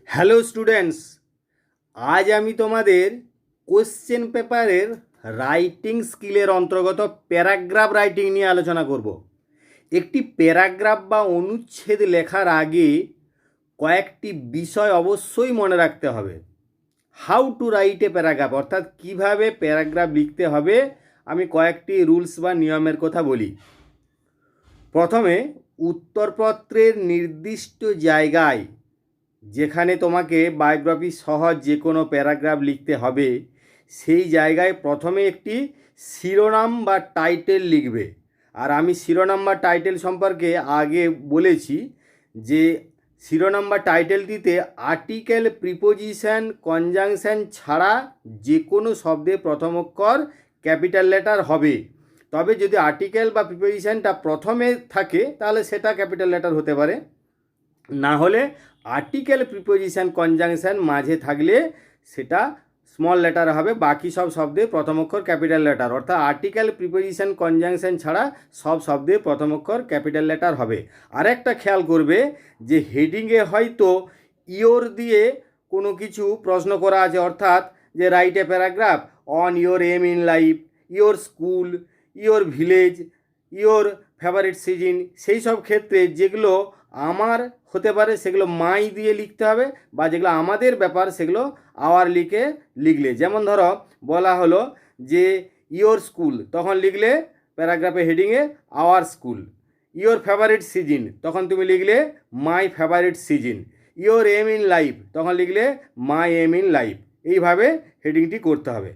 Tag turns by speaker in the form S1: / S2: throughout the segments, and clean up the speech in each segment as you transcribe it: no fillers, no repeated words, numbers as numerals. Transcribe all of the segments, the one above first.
S1: Hello students, আজ আমি তোমাদের কোশ্চেন পেপারের রাইটিং স্কিলের অন্তর্গত প্যারাগ্রাফ রাইটিং নিয়ে আলোচনা করব। একটি প্যারাগ্রাফ বা অনুচ্ছেদ লেখার আগে কয়েকটি বিষয় অবশ্যই মনে রাখতে হবে। How to right a paragraph, অর্থাৎ কিভাবে প্যারাগ্রাফ লিখতে হবে। আমি কয়েকটি রুলস বা নিয়মের কথা বলি। প্রথমে, উত্তরপত্রের নির্দিষ্ট জায়গায় যেখানে তোমাকে বায়োগ্রাফি সহ যে কোনো প্যারাগ্রাফ লিখতে হবে, সেই জায়গায় প্রথমে একটি শিরোনাম বা টাইটেল লিখবে। আর আমি শিরোনাম বা টাইটেল সম্পর্কে আগে বলেছি যে শিরোনাম বা টাইটেলটিতে আর্টিকেল, প্রিপোজিশন, কনজাংশন ছাড়া যে কোনো শব্দে প্রথম অক্ষর ক্যাপিটাল লেটার হবে। তবে যদি আর্টিকেল বা প্রিপোজিশনটা প্রথমে থাকে তাহলে সেটা ক্যাপিটাল লেটার হতে পারে, না হলে আর্টিকেল, প্রিপোজিশন, কনজাংশন মাঝে থাকলে সেটা স্মল লেটার হবে। বাকি সব শব্দে প্রথম অক্ষর ক্যাপিটাল লেটার, অর্থাৎ আর্টিকেল, প্রিপোজিশন, কনজাংশন ছাড়া সব শব্দে প্রথম অক্ষর ক্যাপিটাল লেটার হবে। আরেকটা খেয়াল করবে যে হেডিংয়ে হয়তো ইয়োর দিয়ে কোনো কিছু প্রশ্ন করা আছে, অর্থাৎ যে write a paragraph on your aim in life, your school, your village, your favourite season, সেই সব ক্ষেত্রে যেগুলো আমার হতে পারে সেগুলো মাই দিয়ে লিখতে হবে, বা যেগুলো আমাদের ব্যাপার সেগুলো আওয়ার লিখলে, যেমন ধরো বলা হলো যে ইয়োর স্কুল, তখন লিখলে প্যারাগ্রাফে হেডিংয়ে our school. Your favourite season, তখন তুমি লিখলে my favourite season. Your aim in life, তখন লিখলে মাই এম ইন লাইফ। এইভাবে হেডিংটি করতে হবে।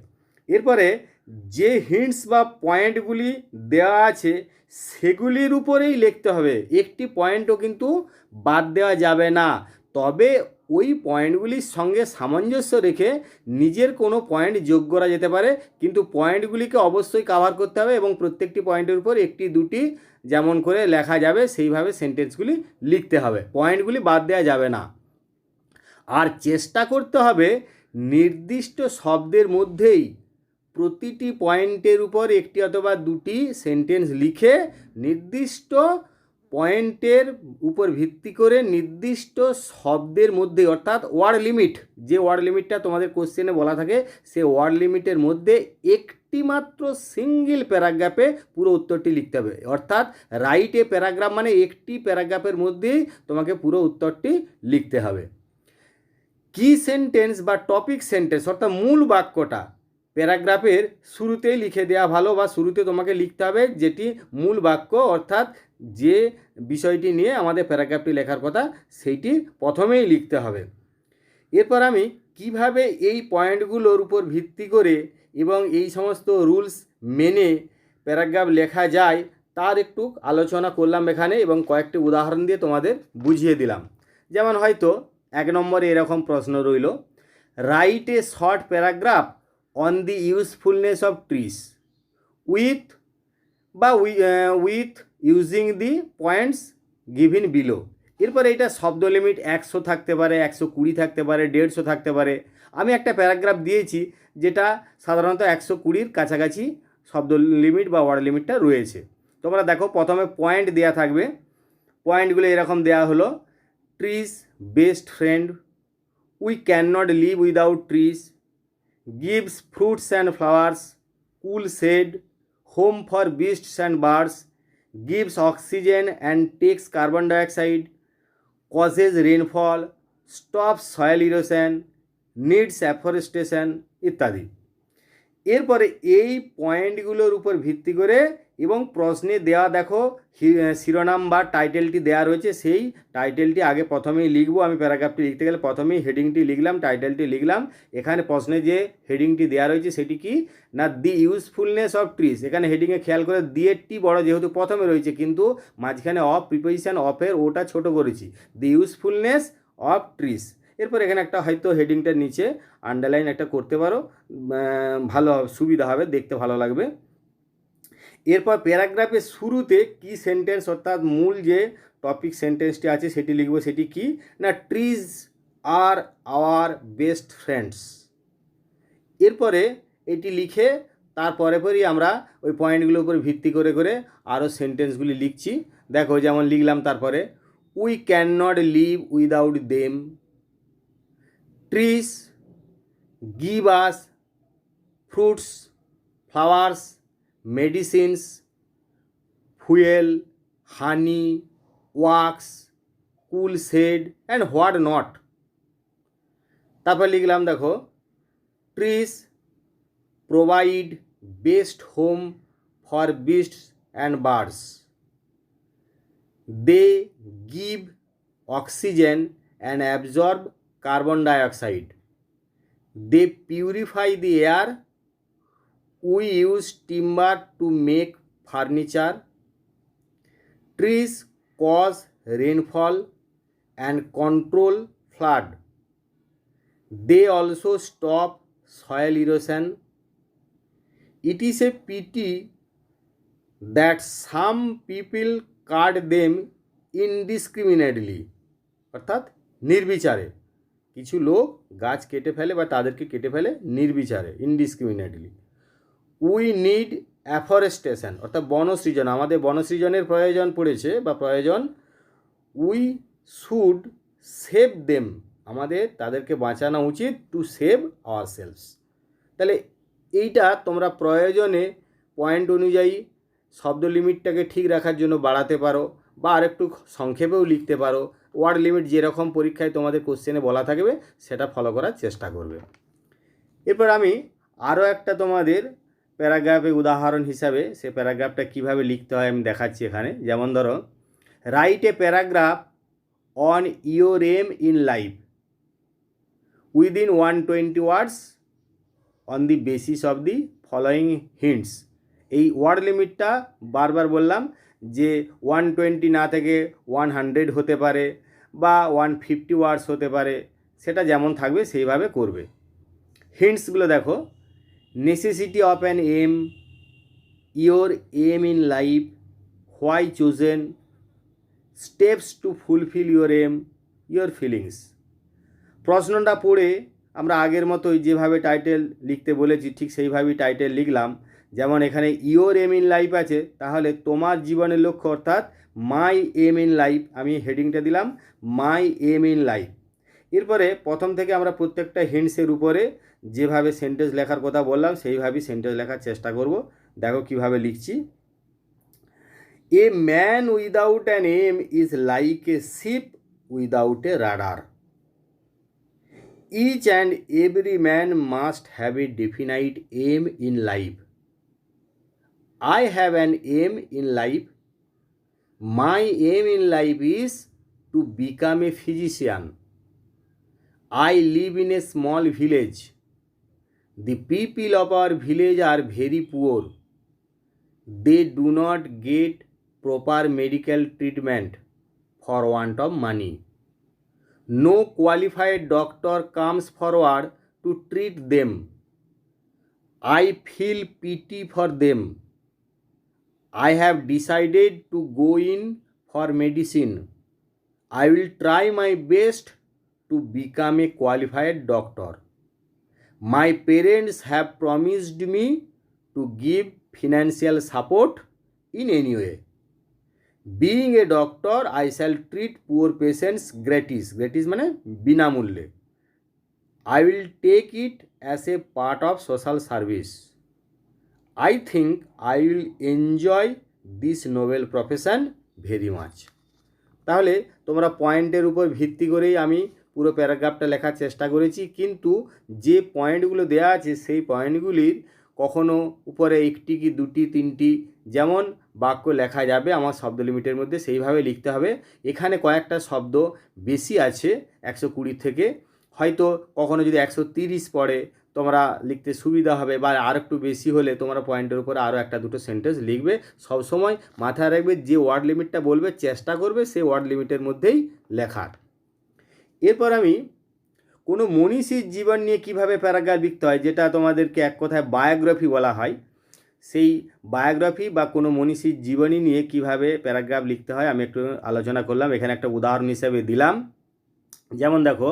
S1: এরপরে যে হিন্টস বা পয়েন্টগুলি দেওয়া আছে সেগুলির উপরেই লিখতে হবে, একটি পয়েন্টও কিন্তু বাদ দেওয়া যাবে না। তবে ওই পয়েন্টগুলির সঙ্গে সামঞ্জস্য রেখে নিজের কোনো পয়েন্ট যোগ করা যেতে পারে, কিন্তু পয়েন্টগুলিকে অবশ্যই কভার করতে হবে এবং প্রত্যেকটি পয়েন্টের উপর একটি দুটি যেমন করে লেখা যাবে সেইভাবে সেন্টেন্সগুলি লিখতে হবে, পয়েন্টগুলি বাদ দেওয়া যাবে না। আর চেষ্টা করতে হবে নির্দিষ্ট শব্দের মধ্যেই প্রতিটি পয়েন্টের উপর একটি অথবা দুটি সেন্টেন্স লিখে নির্দিষ্ট পয়েন্টের উপর ভিত্তি করে নির্দিষ্ট শব্দের মধ্যে, অর্থাৎ ওয়ার্ড লিমিট, যে ওয়ার্ড লিমিটটা তোমাদের কোশ্চেনে বলা থাকে সে ওয়ার্ড লিমিটের মধ্যে একটি মাত্র সিঙ্গেল প্যারাগ্রাফে পুরো উত্তরটি লিখতে হবে। অর্থাৎ রাইট এ প্যারাগ্রাফ মানে একটি প্যারাগ্রাফের মধ্যেই তোমাকে পুরো উত্তরটি লিখতে হবে। কি সেন্টেন্স বা টপিক সেন্টেন্স, অর্থাৎ মূল বাক্যটা প্যারাগ্রাফের শুরুতেই লিখে দেওয়া ভালো, বা শুরুতে তোমাকে লিখতে হবে যেটি মূল বাক্য, অর্থাৎ যে বিষয়টি নিয়ে আমাদের প্যারাগ্রাফটি লেখার কথা সেইটি প্রথমেই লিখতে হবে। এরপর আমি কিভাবে এই পয়েন্টগুলোর উপর ভিত্তি করে এবং এই সমস্ত রুলস মেনে প্যারাগ্রাফ লেখা যায় তার একটু আলোচনা করলাম এখানে, এবং কয়েকটি উদাহরণ দিয়ে তোমাদের বুঝিয়ে দিলাম। যেমন হয়তো 1 নম্বরে এরকম প্রশ্ন রইল, write a short paragraph on the usefulness of trees with with using the points given below. এরপরে এটা শব্দ লিমিট 100 থাকতে পারে, 120 থাকতে পারে, 150 থাকতে পারে। আমি একটা প্যারাগ্রাফ দিয়েছি যেটা সাধারণত 120-র কাছাকাছি শব্দ লিমিট বা ওয়ার্ড লিমিটটা রয়েছে। তোমরা দেখো প্রথমে পয়েন্ট দেওয়া থাকবে, পয়েন্টগুলো এরকম দেওয়া হলো, trees best friend, we can not live without trees, gives fruits and flowers, cool shade, home for beasts and birds, gives oxygen and takes carbon dioxide, causes rainfall, stops soil erosion, needs afforestation ইত্যাদি। এরপরে এই পয়েন্টগুলোর উপর ভিত্তি করে এবং প্রশ্নে দেওয়া দেখো শিরোনাম বা টাইটেলটি দেওয়া রয়েছে, সেই টাইটেলটি আগে প্রথমেই লিখব। আমি প্যারাগ্রাফটি লিখতে গেলে প্রথমেই হেডিংটি লিখলাম, টাইটেলটি লিখলাম। এখানে প্রশ্নে যে হেডিংটি দেওয়া রয়েছে সেটি কি না, দি ইউজফুলনেস অফ ট্রিজ। এখানে হেডিংয়ে খেয়াল করে দিয়েরটি বড় যেহেতু প্রথমে রয়েছে, কিন্তু মাঝখানে অফ প্রিপোজিশন অফের ওটা ছোট করেছি, দি ইউজফুলনেস অফ ট্রিজ। এরপর এখানে একটা হয়তো হেডিংটার নিচে আন্ডারলাইন একটা করতে পারো, ভালো সুবিধা হবে, দেখতে ভালো লাগবে। এরপর প্যারাগ্রাফের শুরুতে কি সেন্টেন্স, অর্থাৎ মূল যে টপিক সেন্টেন্সটি আছে সেটি লিখব। সেটি কি না, trees are our best friends. এরপরে এটি লিখে তারপরে পরই আমরা ওই পয়েন্টগুলোর উপর ভিত্তি করে করে আরও সেন্টেন্সগুলি লিখছি। দেখো যেমন লিখলাম তারপরে, we can not live without them, trees give us fruits, flowers, medicines, fuel, honey, wax, cool shade and what not. তারপর লিখলাম দেখো, trees provide best home for beasts and birds, they give oxygen and absorb carbon dioxide, they purify the air, we use timber to make furniture, trees cause rainfall and control flood, they also stop soil erosion, it is a pity that some people cut them indiscriminately, অর্থাৎ নির্বিচারে কিছু লোক গাছ কেটে ফেলে বা তাদেরকে কেটে ফেলে নির্বিচারে, ইনডিসক্রিমিনেটলি। উই নিড অ্যাফরেস্টেশন, অর্থাৎ বনসৃজন, আমাদের বনসৃজনের প্রয়োজন পড়েছে বা প্রয়োজন। উই শুড সেভ দেম, আমাদের তাদেরকে বাঁচানো উচিত, টু সেভ আওয়ার সেলস। তাহলে এইটা তোমরা প্রয়োজনে পয়েন্ট অনুযায়ী শব্দ লিমিটটাকে ঠিক রাখার জন্য বাড়াতে পারো বা আরেকটু সংক্ষেপেও লিখতে পারো। ওয়ার্ড লিমিট যেরকম পরীক্ষায় তোমাদের কোশ্চেনে বলা থাকবে সেটা ফলো করার চেষ্টা করবে। এরপর আমি আরও একটা তোমাদের প্যারাগ্রাফে উদাহরণ হিসাবে সে প্যারাগ্রাফটা কীভাবে লিখতে হয় আমি দেখাচ্ছি এখানে। যেমন ধরো, write a paragraph on your aim in life within 120 words on the basis of the following hints. এই ওয়ার্ড লিমিটটা বারবার বললাম যে 120 না থেকে 100 হতে পারে বা 150 ওয়ার্ডস হতে পারে, সেটা যেমন থাকবে সেইভাবে করবে। হিন্টসগুলো দেখো, necessity of an aim, your aim in life, why chosen, steps to fulfil your aim, your feelings. প্রশ্নটা পড়ে আমরা আগের মতোই যেভাবে টাইটেল লিখতে বলেছি ঠিক সেইভাবেই টাইটেল লিখলাম। যেমন এখানে ইয়োর এম ইন লাইফ আছে, তাহলে তোমার জীবনের লক্ষ্য অর্থাৎ মাই এম ইন লাইফ, আমি হেডিংটা দিলাম মাই এম ইন লাইফ। এরপরে প্রথম থেকে আমরা প্রত্যেকটা হিন্টসের উপরে যেভাবে সেন্টেন্স লেখার কথা বললাম সেইভাবেই সেন্টেন্স লেখার চেষ্টা করব। দেখো কিভাবে লিখছি। A man without an aim is like a ship without a rudder. Each and every man must have a definite aim in life. I have an aim in life. My aim in life is to become a physician. I live in a small village. The people of our village are very poor. They do not get proper medical treatment for want of money. No qualified doctor comes forward to treat them. I feel pity for them. I have decided to go in for medicine. I will try my best to become a qualified doctor. My parents have promised me to give financial support in any way. Being a doctor, I shall treat poor patients gratis. Gratis মানে বিনামূল্যে। I will take it as a part of social service. I think I will enjoy this noble profession very much. তাহলে তোমরা পয়েন্টের উপর ভিত্তি করেই আমি পুরো প্যারাগ্রাফটা লেখার চেষ্টা করেছি, কিন্তু যে পয়েন্টগুলো দেওয়া আছে সেই পয়েন্টগুলির কখনো উপরে একটি কি দুটি তিনটি যেমন বাক্য লেখা যাবে আমার শব্দ লিমিটের মধ্যে সেইভাবে লিখতে হবে। এখানে কয়েকটা শব্দ বেশি আছে 120 থেকে, হয়তো কখনো যদি 130 পড়ে তোমরা লিখতে সুবিধা হবে, বা আর একটু বেশি হলে তোমরা পয়েন্টের উপরে আরও একটা দুটো সেন্টেন্স লিখবে। সবসময় মাথায় রাখবে যে ওয়ার্ড লিমিটটা বলবে চেষ্টা করবে সেই ওয়ার্ড লিমিটের মধ্যেই লেখার। এরপর আমি কোনো মনীষীর জীবন নিয়ে কিভাবে প্যারাগ্রাফ লিখতে হয়, যেটা তোমাদেরকে এক কথায় বায়োগ্রাফি বলা হয়, সেই বায়োগ্রাফি বা কোনো মনীষীর জীবনী নিয়ে কিভাবে প্যারাগ্রাফ লিখতে হয় আমি একটু আলোচনা করলাম। এখানে একটা উদাহরণ হিসেবে দিলাম। যেমন দেখো,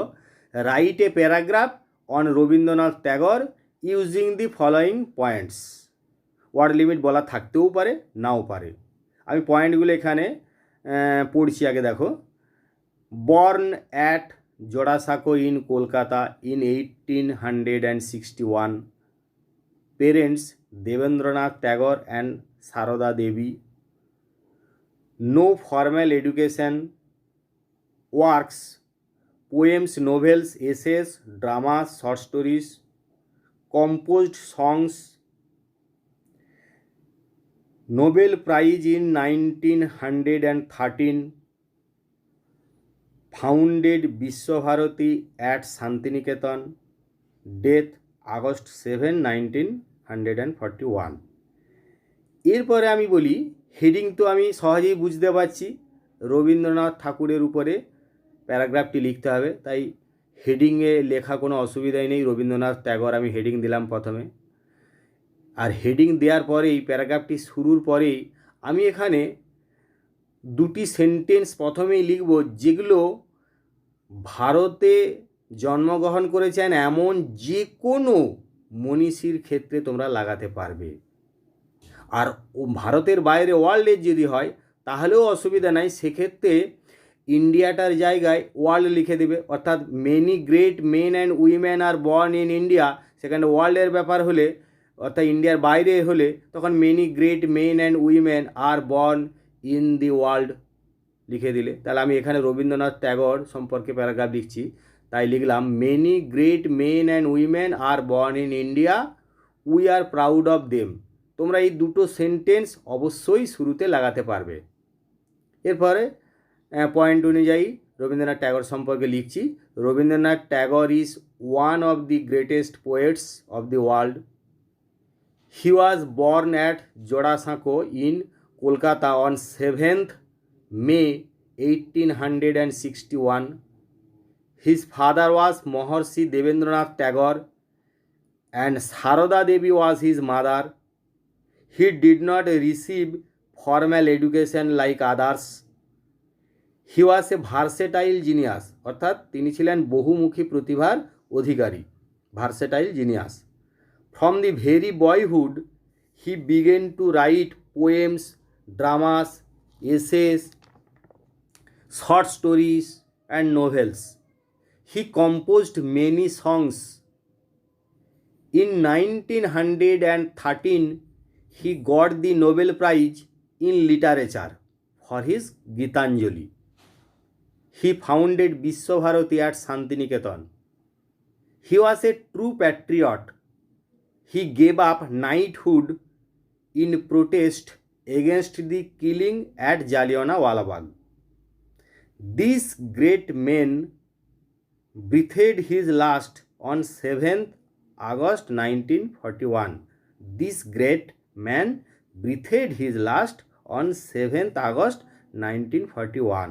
S1: write a paragraph on Rabindranath Tagore using the following points. Word limit বলা থাকতেও পারে নাও পারে, আমি পয়েন্টগুলো এখানে পড়ছি। আগে দেখো, born at Jodasako in Kolkata in 1861. Parents Devendranath Tagore and Sarada Devi. No formal education. Works: poems, novels, essays, dramas, short stories. Composed songs. Nobel Prize in 1913. Founded Vishwabharati at Shantiniketan. Death August 7, 1941. এরপরে আমি বলি, heading তো আমি সহজেই বুঝতে পারছি, রবীন্দ্রনাথ ঠাকুরের উপরে প্যারাগ্রাফটি লিখতে হবে, তাই হেডিংয়ে লেখা কোনো অসুবিধাই নেই। রবীন্দ্রনাথ ট্যাগর আমি হেডিং দিলাম প্রথমে। আর হেডিং দেওয়ার পরেই প্যারাগ্রাফটি শুরুর পরেই আমি এখানে দুটি সেন্টেন্স প্রথমেই লিখব, যেগুলো ভারতে জন্মগ্রহণ করেছেন এমন যে কোনো মনীষীর ক্ষেত্রে তোমরা লাগাতে পারবে। আর ভারতের বাইরে ওয়ার্ল্ডের যদি হয় তাহলেও অসুবিধা নাই, সেক্ষেত্রে ইন্ডিয়াটার জায়গায় ওয়ার্ল্ড লিখে দেবে। অর্থাৎ many great men and women are born in India, সেখানে ওয়ার্ল্ডের ব্যাপার হলে অর্থাৎ ইন্ডিয়ার বাইরে হলে তখন many great men and women are born in the world লিখে দিলে। তাহলে আমি এখানে রবীন্দ্রনাথ ট্যাগর সম্পর্কে প্যারাগ্রাফ লিখছি, তাই লিখলাম many great men and women are born in India, we are proud of them. তোমরা এই দুটো সেন্টেন্স অবশ্যই শুরুতে লাগাতে পারবে। এরপরে পয়েন্ট অনুযায়ী রবীন্দ্রনাথ ট্যাগর সম্পর্কে লিখছি। Rabindranath Tagore is one of the greatest poets of the world. He was born at Jorasanko in Kolkata on 7th May 1861. His father was Mahorshi Devendranath Tagore and Sarada Devi was his mother. He did not receive formal education like others. He was a versatile genius, অর্থাৎ তিনি ছিলেন বহুমুখী প্রতিভার অধিকারী, versatile genius. From the very boyhood, he began to write poems, dramas, essays, short stories and novels. He composed many songs. In 1913, he got the Nobel Prize in Literature for his Gitanjali. He founded Vishwabharati at Shantiniketan. He was a true patriot. He gave up knighthood in protest against the killing at Jallianwala Bagh. This great man breathed his last on 7th August 1941. This great man breathed his last on 7th August 1941.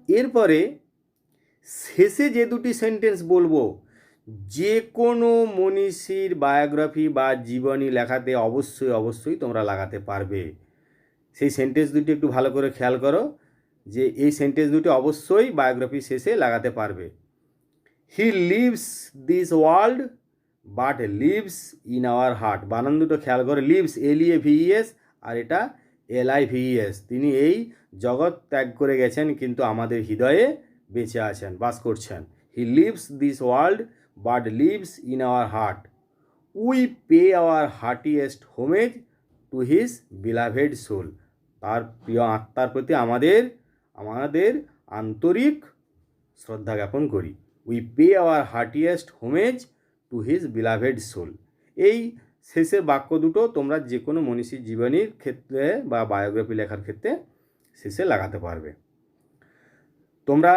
S1: এরপরে শেষে যে দুটি sentence বলবো, যে কোনো মনীষীর biography বা জীবনী লেখাতে অবশ্যই তোমরা লাগাতে পারবে। সেই সেন্টেন্স দুটি একটু ভালো করে খেয়াল করো, যে এই সেন্টেন্স দুটি অবশ্যই বায়োগ্রাফি শেষে লাগাতে পারবে। হি lives this world but lives in our heart. বানান দুটো খেয়াল করে, লিভস LEAVES আর এটা LIVES। তিনি এই জগৎ ত্যাগ করে গেছেন কিন্তু আমাদের হৃদয়ে বেঁচে আছেন, বাস করছেন। He lives this world but lives in our heart. We pay our heartiest homage to his beloved soul. তার প্রিয় আত্মার প্রতি আমাদের আন্তরিক শ্রদ্ধা জ্ঞাপন করি। We pay our heartiest homage to his beloved soul. এই শেষের বাক্য দুটো তোমরা যে কোনো মনীষীর জীবনীর ক্ষেত্রে বা বায়োগ্রাফি লেখার ক্ষেত্রে শেষে লাগাতে পারবে। তোমরা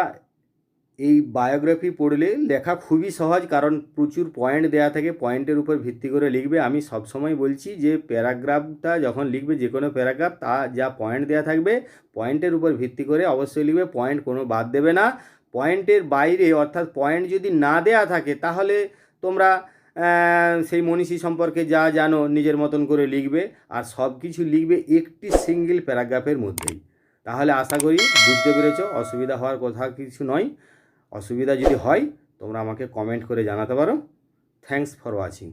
S1: এই বায়োগ্রাফি পড়লে লেখা খুবই সহজ, কারণ প্রচুর পয়েন্ট দেওয়া থাকে, পয়েন্টের উপর ভিত্তি করে লিখবে। আমি সবসময় বলছি যে প্যারাগ্রাফটা যখন লিখবে, যে কোনো প্যারাগ্রাফ, তা যা পয়েন্ট দেওয়া থাকবে পয়েন্টের উপর ভিত্তি করে অবশ্যই লিখবে, পয়েন্ট কোনো বাদ দেবে না। পয়েন্টের বাইরে অর্থাৎ পয়েন্ট যদি না দেওয়া থাকে তাহলে তোমরা সেই মনীষী সম্পর্কে যা জানো নিজের মতন করে লিখবে, আর সব কিছু লিখবে একটি সিঙ্গেল প্যারাগ্রাফের মধ্যেই। তাহলে আশা করি বুঝতে পেরেছ, অসুবিধা হওয়ার কথা কিছু নয়। অসুবিধা যদি হয় তোমরা আমাকে কমেন্ট করে জানাতে পারো। Thanks for watching.